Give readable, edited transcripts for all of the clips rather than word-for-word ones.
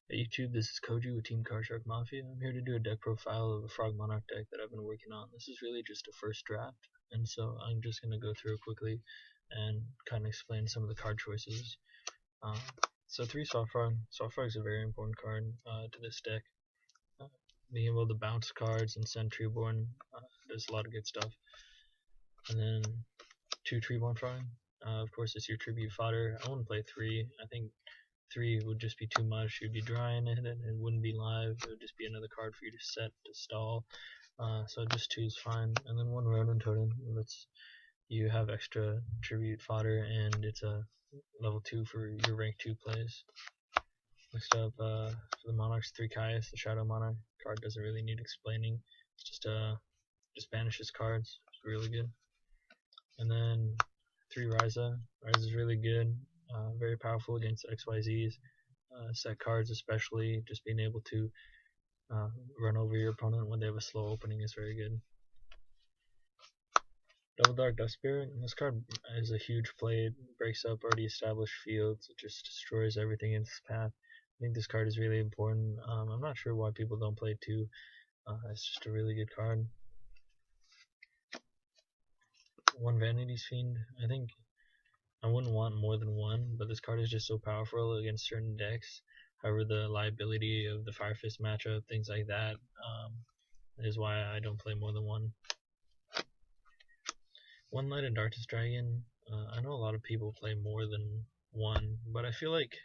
Hey YouTube, this is Koji with Team Card Shark Mafia. I'm here to do a deck profile of a Frog Monarch deck that I've been working on. This is really just a first draft, and so I'm just going to go through it quickly and kind of explain some of the card choices. So 3 Soft Frog. Soft Frog is a very important card to this deck. Being able to bounce cards and send Treeborn does a lot of good stuff. And then 2 Treeborn Frog. Of course, it's your tribute fodder. I wouldn't play 3. I think 3 would just be too much. You'd be drying it and it wouldn't be live. It would just be another card for you to set to stall. So just 2 is fine. And then 1 Ronin Totem lets you have extra tribute fodder, and it's a level 2 for your rank 2 plays. Next up, for the Monarchs, 3 Caius, the Shadow Monarch. Card doesn't really need explaining. It's just banishes cards. It's really good. And then 3 Ryza. Ryza is really good. Very powerful against XYZs. Set cards, especially just being able to run over your opponent when they have a slow opening is very good. Double Dark Dust Spirit. This card is a huge play. It breaks up already established fields. It just destroys everything in its path. I think this card is really important. I'm not sure why people don't play it too. It's just a really good card. 1 Vanity's Fiend. I think I wouldn't want more than 1, but this card is just so powerful against certain decks. However, the liability of the Fire Fist matchup, things like that, is why I don't play more than 1. 1 Light and Darkness Dragon. I know a lot of people play more than 1, but I feel like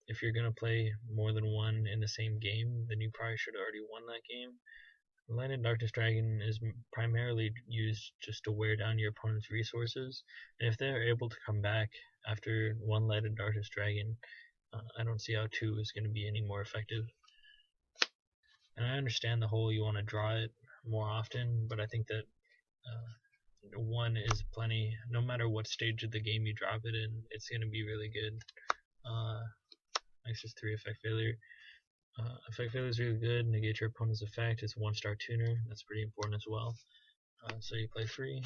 if you're going to play more than 1 in the same game, then you probably should have already won that game. Light and Darkness Dragon is primarily used just to wear down your opponent's resources, and if they're able to come back after 1 Light and Darkness Dragon, I don't see how 2 is going to be any more effective. And I understand the whole you want to draw it more often, but I think that 1 is plenty. No matter what stage of the game you drop it in, it's going to be really good. Next is 3 Effect Failure. Effect Failure is really good. Negate your opponent's effect. It's a 1-star tuner. That's pretty important as well. So you play 3.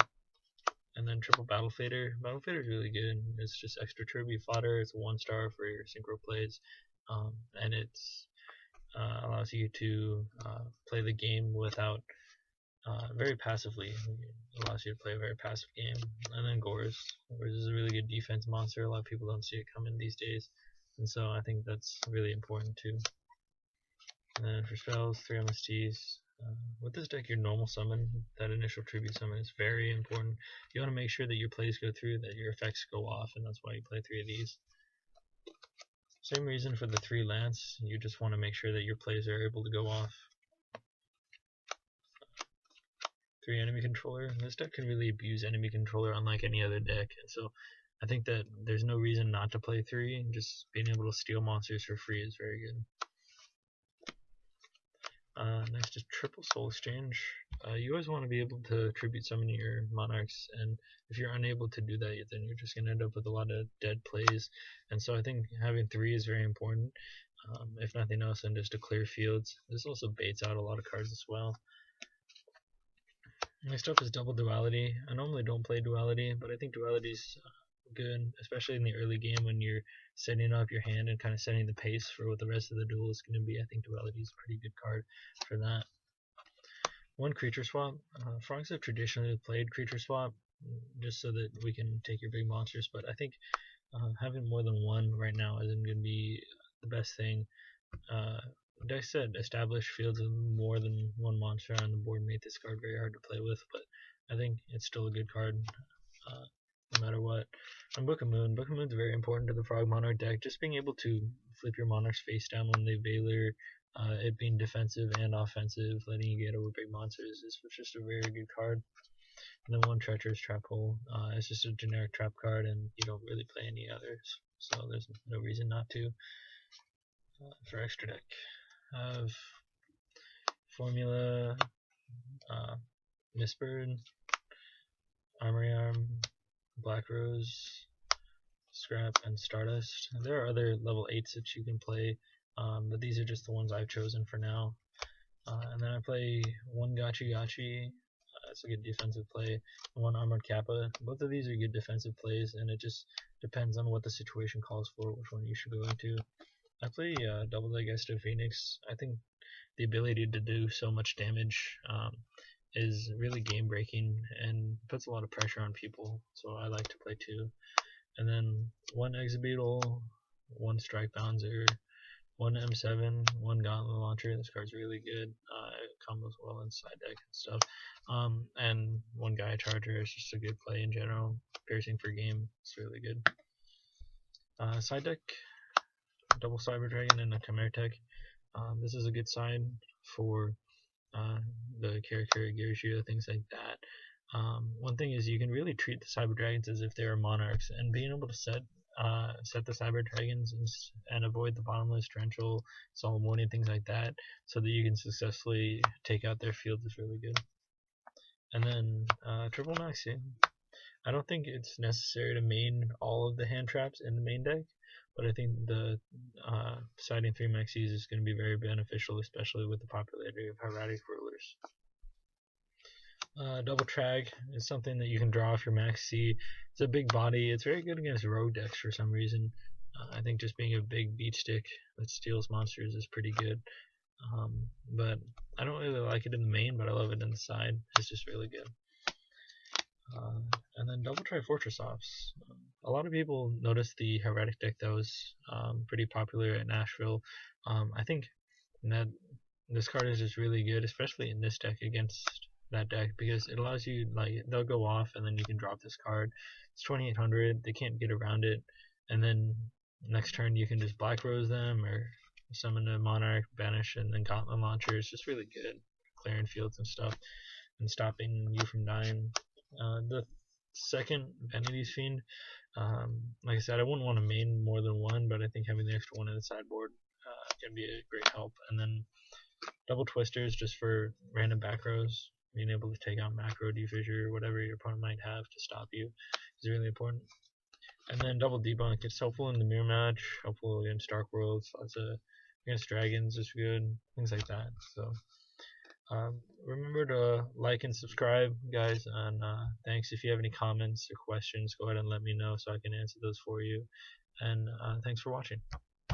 And then triple Battle Fader. Battle Fader is really good. It's just extra tribute fodder. It's a 1-star for your synchro plays, and it's allows you to play the game without very passively. It allows you to play a very passive game. And then Gores. Gores is a really good defense monster. A lot of people don't see it coming these days, and so I think that's really important too. And then for spells, 3 MSTs. With this deck, your normal summon, that initial tribute summon, is very important. You want to make sure that your plays go through, that your effects go off, and that's why you play 3 of these. Same reason for the 3 Lance. You just want to make sure that your plays are able to go off. 3 Enemy Controller. This deck can really abuse Enemy Controller unlike any other deck, and so I think that there's no reason not to play 3. Just being able to steal monsters for free is very good. Next is Triple Soul Exchange. You always want to be able to tribute summon your Monarchs, and if you're unable to do that, then you're just going to end up with a lot of dead plays. And so I think having 3 is very important, if nothing else, and just to clear fields. This also baits out a lot of cards as well. Next up is Double Duality. I normally don't play Duality, but I think Duality is good, especially in the early game when you're setting up your hand and kind of setting the pace for what the rest of the duel is going to be. I think Duality is a pretty good card for that. 1 Creature Swap. Frogs have traditionally played Creature Swap just so that we can take your big monsters, but I think having more than 1 right now isn't going to be the best thing. Like I said, established fields of more than 1 monster on the board made this card very hard to play with, but I think it's still a good card no matter what. And Book of Moon. Book of Moon is very important to the Frog Monarch deck. Just being able to flip your Monarchs face down when they Veiler, it being defensive and offensive, letting you get over big monsters is just a very good card. And then 1 Treacherous Trap Hole. It's just a generic trap card, and you don't really play any others, so there's no reason not to. For extra deck, I have Formula, Mistbird, Armory Arm, Black Rose, Scrap, and Stardust. There are other level 8s that you can play, but these are just the ones I've chosen for now. And then I play 1 Gachi Gachi. That's a good defensive play. 1 Armored Kappa. Both of these are good defensive plays, and it just depends on what the situation calls for, which one you should go into. I play Double Digestive Phoenix. I think the ability to do so much damage is really game breaking and puts a lot of pressure on people. So I like to play two. And then one Exabeetle, one Strike Bouncer, one M7, one Gauntlet Launcher. This card's really good. It combos well in side deck and stuff. And one Gaia Charger is just a good play in general. Piercing for game, it's really good. Side deck, double Cyber Dragon and a Chimera Tech. This is a good side for the Karakuri, Girishio, things like that. One thing is you can really treat the Cyber Dragons as if they are monarchs, and being able to set the Cyber Dragons and avoid the bottomless, torrential, solemn warning, things like that, so that you can successfully take out their field is really good. And then triple maxi. I don't think it's necessary to main all of the hand traps in the main deck, but I think the siding 3 maxis is going to be very beneficial, especially with the popularity of Hieratic Rulers. Double Trag is something that you can draw off your maxi. It's a big body. It's very good against rogue decks for some reason. I think just being a big beat stick that steals monsters is pretty good. But I don't really like it in the main, but I love it in the side. It's just really good. And then Double Trifortress Ops. A lot of people noticed the Heretic deck that was pretty popular at Nashville. I think that this card is just really good, especially in this deck against that deck, because it allows you, like, they'll go off and then you can drop this card. It's 2800, they can't get around it, and then next turn you can just Black Rose them or summon a Monarch, banish, and then Gauntlet Launcher. It's just really good, clearing fields and stuff, and stopping you from dying. The second Vanity's Fiend, like I said, I wouldn't want to main more than one, but I think having the extra one in the sideboard can be a great help. And then double Twisters just for random back rows, being able to take out macro, defissure, whatever your opponent might have to stop you is really important. And then double Debunk, it's helpful in the mirror match, helpful against Dark Worlds, lots of against dragons is good, things like that. So remember to like and subscribe, guys, and thanks. If you have any comments or questions, go ahead and let me know so I can answer those for you. And thanks for watching.